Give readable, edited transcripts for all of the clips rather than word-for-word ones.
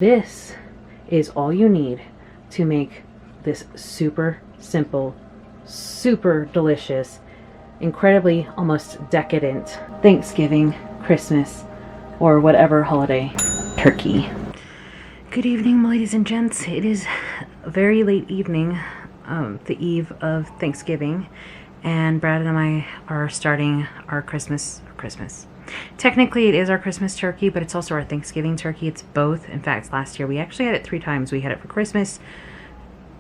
This is all you need to make this super simple, super delicious, incredibly almost decadent Thanksgiving, Christmas, or whatever holiday turkey. Good evening, ladies and gents. It is a very late evening, the eve of Thanksgiving, and Brad and I are starting our Christmas. Technically, it is our Christmas turkey, but it's also our Thanksgiving turkey. It's both. In fact, last year we actually had it 3 times. We had it for Christmas,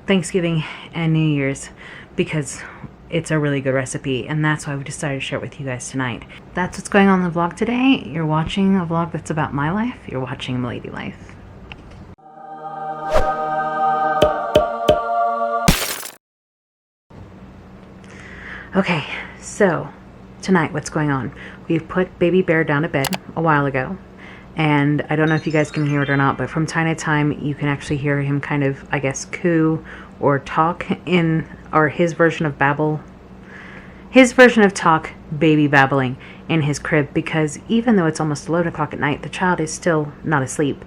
Thanksgiving, and New Year's because it's a really good recipe, and that's why we decided to share it with you guys tonight. That's what's going on in the vlog today. You're watching a vlog that's about my life. You're watching Milady Life. Okay, so tonight what's going on? We've put baby bear down to bed a while ago, and I don't know if you guys can hear it or not, but from time to time you can actually hear him kind of, I guess, coo or talk in, or his version of babble, his version of talk, baby babbling in his crib, because even though it's almost 11 o'clock at night, the child is still not asleep.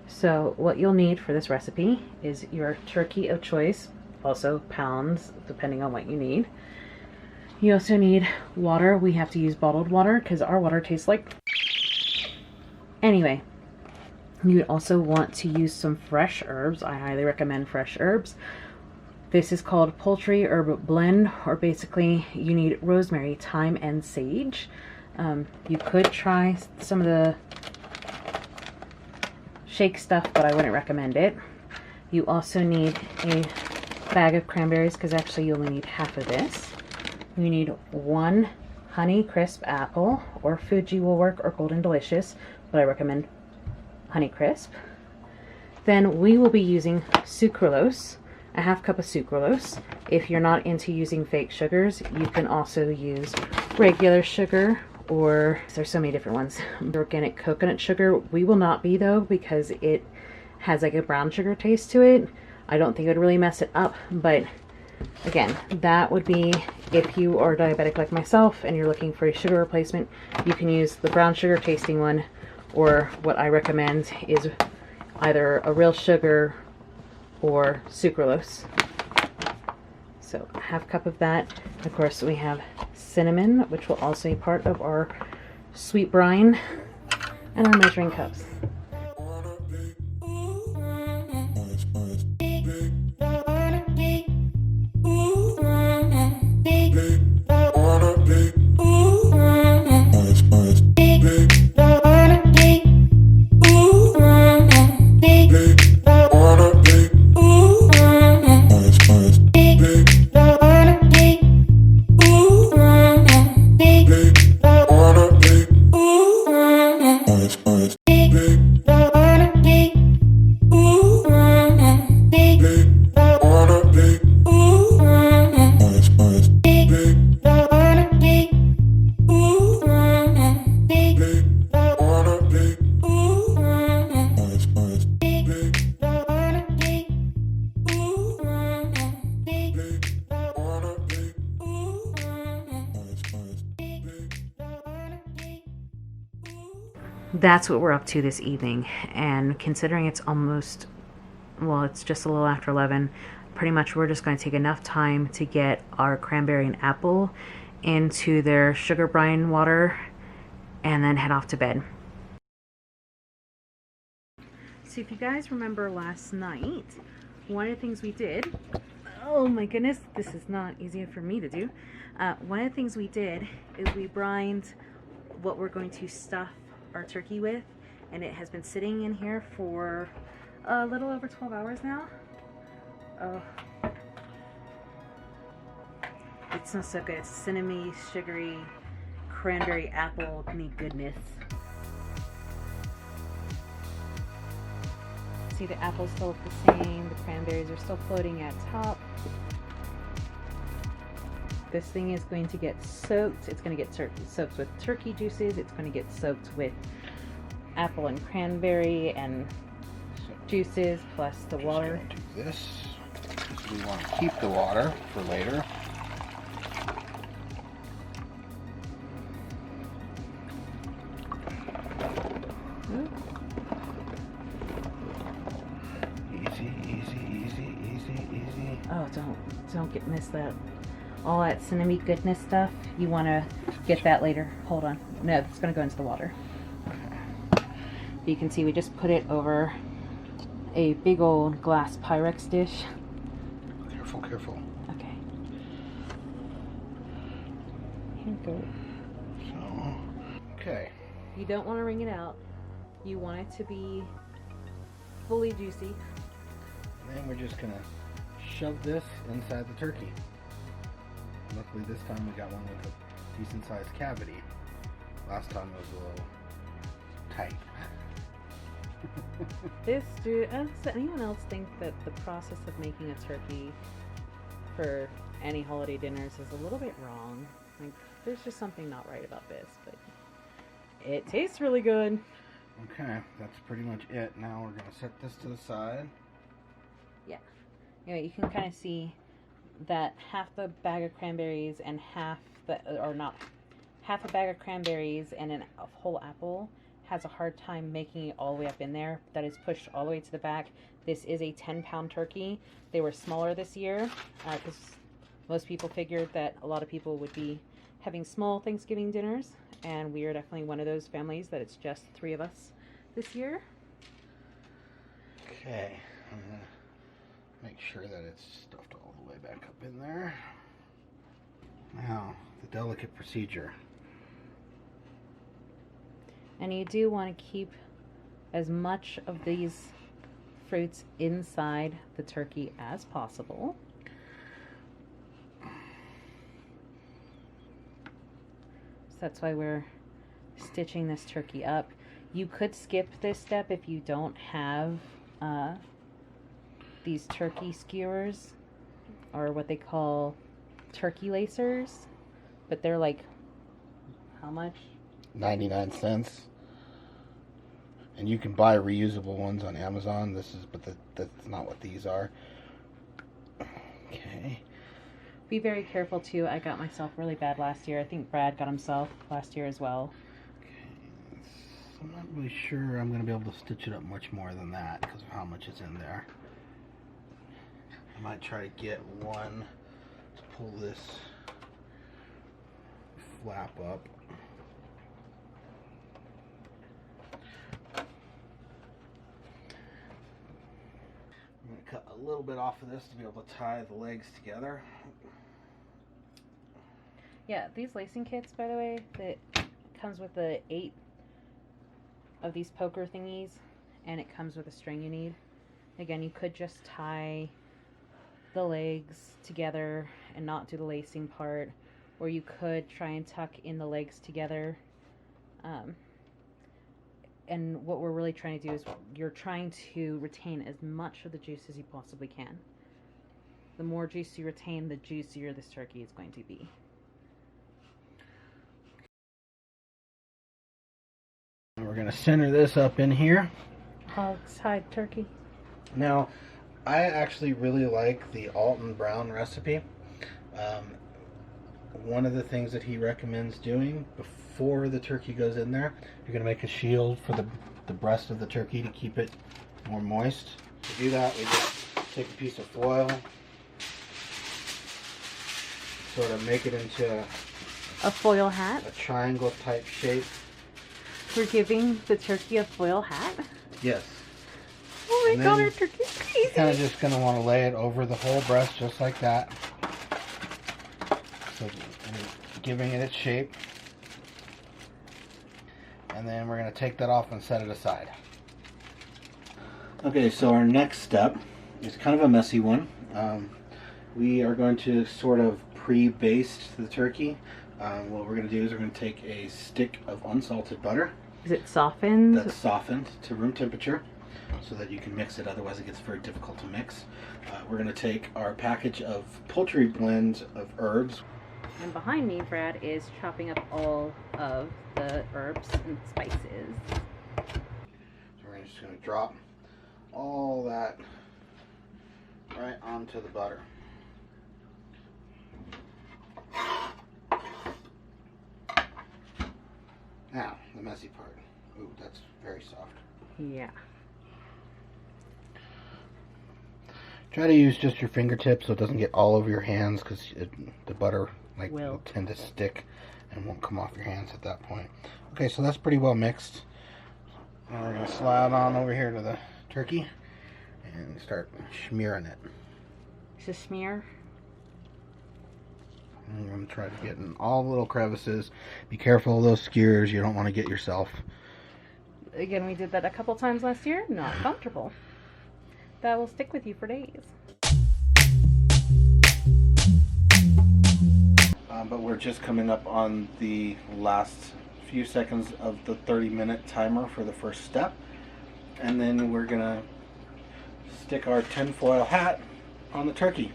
So what you'll need for this recipe is your turkey of choice, also pounds depending on what you need. You also need water. We have to use bottled water because our water tastes like... Anyway, you also want to use some fresh herbs. I highly recommend fresh herbs. This is called poultry herb blend, or basically you need rosemary, thyme, and sage. You could try some of the shake stuff, but I wouldn't recommend it. You also need a bag of cranberries, because actually you only need half of this. You need 1 honey crisp apple, or Fuji will work, or Golden Delicious, but I recommend honey crisp. Then we will be using sucralose, a ½ cup of sucralose. If you're not into using fake sugars, you can also use regular sugar, or there's so many different ones. Organic coconut sugar, we will not be though, because it has like a brown sugar taste to it. I don't think it would really mess it up, but again, that would be if you are diabetic like myself and you're looking for a sugar replacement. You can use the brown sugar tasting one, or what I recommend is either a real sugar or sucralose. So a ½ cup of that. Of course, we have cinnamon, which will also be part of our sweet brine, and our measuring cups. That's what we're up to this evening, and considering it's almost, well, it's just a little after 11, pretty much we're just going to take enough time to get our cranberry and apple into their sugar brine water and then head off to bed. So if you guys remember last night, one of the things we did, oh my goodness, this is not easy for me to do. One of the things we did is we brined what we're going to stuff our turkey with, and it has been sitting in here for a little over 12 hours now. Oh, it smells so good. Cinnamony, sugary, cranberry apple goodness. See, the apples still look the same. The cranberries are still floating at top. This thing is going to get soaked. It's going to get soaked with turkey juices. It's going to get soaked with apple and cranberry and juices, plus the water. Do this. So we want to keep the water for later. Oh, don't miss that. All that cinnamon goodness stuff. You want to get that later. Hold on. No, it's going to go into the water. You can see we just put it over a big old glass Pyrex dish. Careful, careful. Okay. Here you go. So, okay. You don't want to wring it out. You want it to be fully juicy. And then we're just gonna shove this inside the turkey. Luckily this time we got one with a decent sized cavity. Last time it was a little tight. Does anyone else think that the process of making a turkey for any holiday dinners is a little bit wrong? Like, there's just something not right about this, but it tastes really good. Okay, that's pretty much it. Now we're gonna set this to the side. Yeah. Anyway, you can kind of see that half the bag of cranberries and half a bag of cranberries and a whole apple has a hard time making it all the way up in there. That is pushed all the way to the back. This is a 10-pound turkey. They were smaller this year because most people figured that a lot of people would be having small Thanksgiving dinners, and we are definitely one of those families that it's just 3 of us this year. Okay, I'm gonna make sure that it's stuffed all the way back up in there. Now, the delicate procedure. And you do want to keep as much of these fruits inside the turkey as possible. So that's why we're stitching this turkey up. You could skip this step if you don't have these turkey skewers, or what they call turkey lacers, but they're like, how much? 99 cents. And you can buy reusable ones on Amazon. But that's not what these are. Okay. Be very careful too. I got myself really bad last year. I think Brad got himself last year as well. Okay. I'm not really sure I'm going to be able to stitch it up much more than that because of how much is in there. I might try to get one to pull this flap up. I'm going to cut a little bit off of this to be able to tie the legs together. Yeah, these lacing kits, by the way, that comes with the 8 of these poker thingies, and it comes with a string you need. Again, you could just tie the legs together and not do the lacing part, or you could try and tuck in the legs together. And what we're really trying to do is you're trying to retain as much of the juice as you possibly can. The more juice you retain, the juicier this turkey is going to be. We're going to center this up in here. Hog's hide turkey. Now, I actually really like the Alton Brown recipe. One of the things that he recommends doing before the turkey goes in there, you're going to make a shield for the breast of the turkey to keep it more moist. To do that, we just take a piece of foil, sort of make it into A foil hat. a triangle type shape. We're giving the turkey a foil hat. Yes. Oh my And god, then our turkey's crazy. Kind of just going to want to lay it over the whole breast just like that. So giving it its shape. And then we're going to take that off and set it aside. Okay, so our next step is kind of a messy one. We are going to sort of pre-baste the turkey. What we're going to do is we're going to take a stick of unsalted butter. Is it softened? That's softened to room temperature so that you can mix it, otherwise it gets very difficult to mix. We're going to take our package of poultry blend of herbs. And behind me, Brad is chopping up all of the herbs and spices. So we're just going to drop all that right onto the butter. Now, the messy part. Ooh, that's very soft. Yeah. Try to use just your fingertips so it doesn't get all over your hands, because the butter will tend to stick and won't come off your hands at that point. Okay, so that's pretty well mixed. Now we're going to slide on over here to the turkey and start smearing it. Just smear. And you're going to try to get in all the little crevices. Be careful of those skewers. You don't want to get yourself. Again, we did that a couple times last year. Not comfortable. That will stick with you for days. But we're just coming up on the last few seconds of the 30-minute timer for the first step. And then we're going to stick our tinfoil hat on the turkey.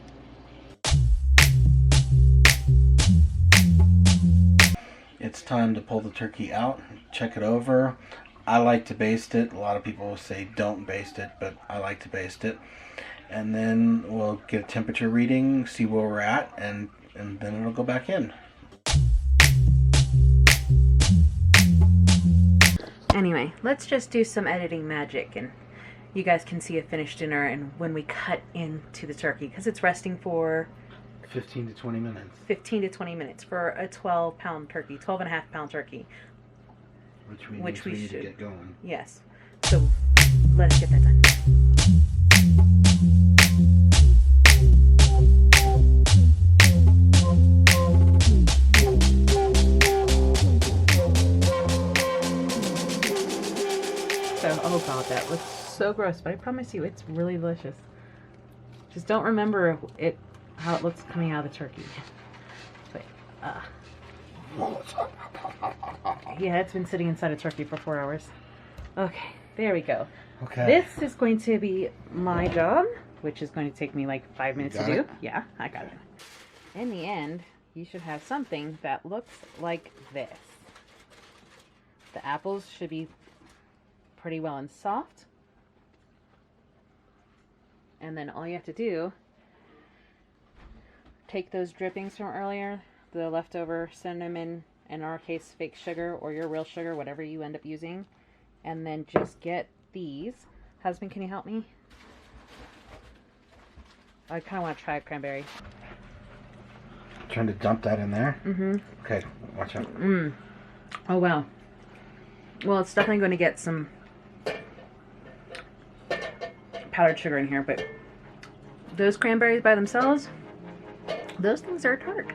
It's time to pull the turkey out, check it over. I like to baste it. A lot of people say don't baste it, but I like to baste it. And then we'll get a temperature reading, see where we're at, and then it'll go back in. Anyway, let's just do some editing magic, and you guys can see a finished dinner and when we cut into the turkey, because it's resting for 15 to 20 minutes. 15 to 20 minutes for a 12-pound turkey, 12.5-pound turkey. Which we need to get going. Yes. So let us get that done. So, oh god, that looks so gross, but I promise you it's really delicious. Just don't remember how it looks coming out of the turkey. Wait, yeah, it's been sitting inside a turkey for 4 hours. Okay, there we go. Okay. This is going to be my job, which is going to take me like 5 minutes to do. It? Yeah, I got it. In the end, you should have something that looks like this. The apples should be pretty well and soft. And then all you have to do, take those drippings from earlier, the leftover cinnamon, in our case fake sugar, or your real sugar, whatever you end up using, and then just get these. Husband, can you help me? I kind of want to try a cranberry. Trying to dump that in there? Mm-hmm. Okay, watch out. Oh, wow. Well, it's definitely going to get some powdered sugar in here, but those cranberries by themselves, those things are tart.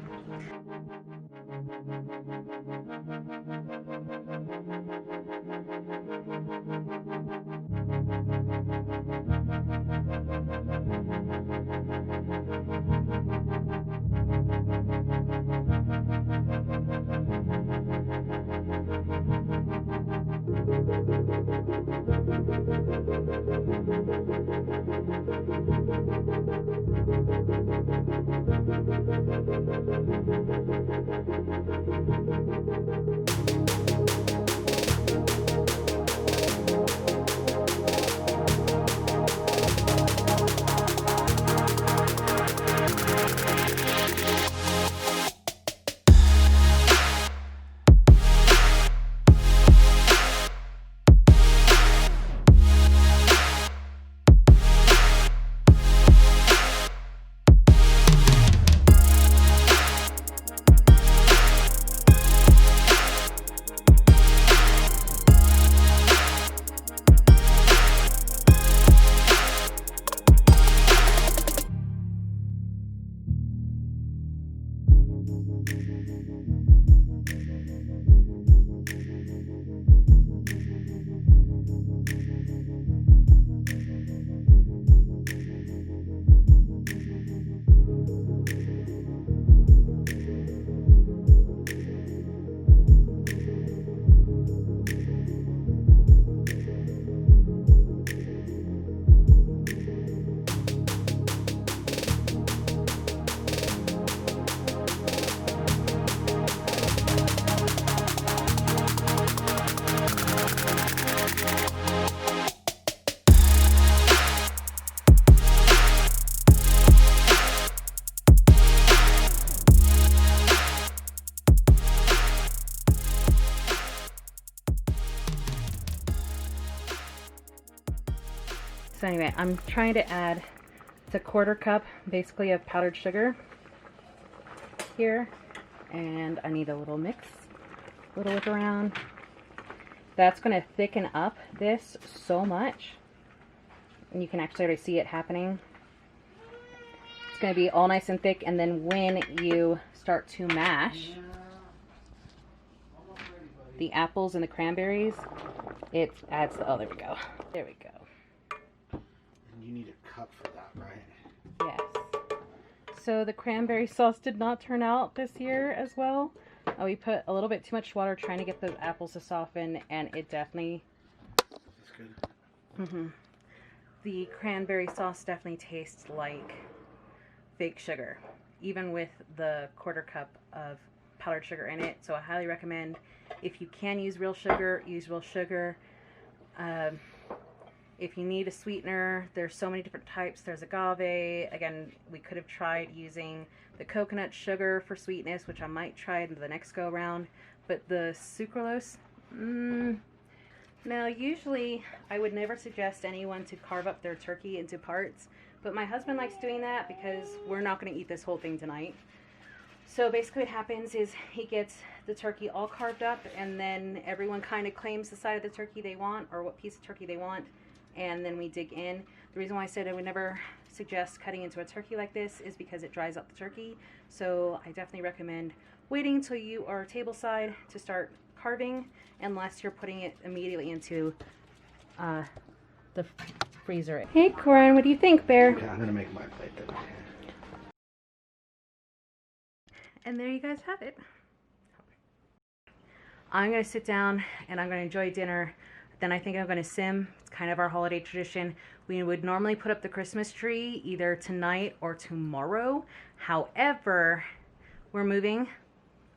So anyway, I'm trying to add It's a 1/4 cup basically of powdered sugar here, and I need a little mix, a little whip around. That's going to thicken up this so much, and you can actually already see it happening. It's going to be all nice and thick, and then when you start to mash the apples and the cranberries, it adds the, oh, there we go. There we go. And you need a cup for that, right? Yes. So the cranberry sauce did not turn out this year as well. We put a little bit too much water trying to get the apples to soften, and it definitely... That's good. The cranberry sauce definitely tastes like fake sugar, even with the 1/4 cup of powdered sugar in it. So I highly recommend, if you can use real sugar, use real sugar. If you need a sweetener, there's so many different types. There's agave. Again, we could have tried using the coconut sugar for sweetness, which I might try in the next go around. But the sucralose, now usually I would never suggest anyone to carve up their turkey into parts, but my husband likes doing that because we're not going to eat this whole thing tonight. So basically what happens is he gets the turkey all carved up, and then everyone kind of claims the side of the turkey they want, or what piece of turkey they want, and then we dig in. The reason why I said I would never suggest cutting into a turkey like this is because it dries out the turkey. So I definitely recommend waiting until you are tableside to start carving, unless you're putting it immediately into the freezer. Hey Corin, what do you think, Bear? Okay, I'm gonna make my plate then. And there you guys have it. I'm gonna sit down and I'm gonna enjoy dinner. Then I think I'm gonna sim. It's kind of our holiday tradition. We would normally put up the Christmas tree either tonight or tomorrow. However, we're moving.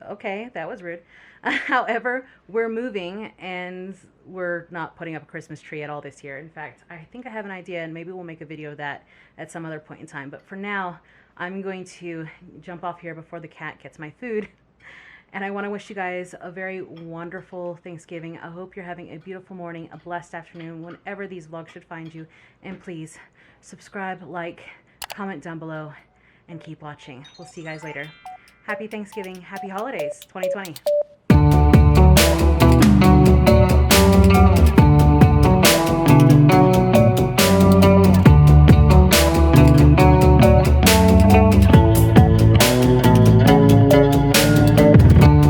Okay, that was rude. However, we're moving and we're not putting up a Christmas tree at all this year. In fact, I think I have an idea, and maybe we'll make a video of that at some other point in time. But for now, I'm going to jump off here before the cat gets my food. And I want to wish you guys a very wonderful Thanksgiving. I hope you're having a beautiful morning, a blessed afternoon, whenever these vlogs should find you. And please subscribe, like, comment down below, and keep watching. We'll see you guys later. Happy Thanksgiving. Happy holidays 2020.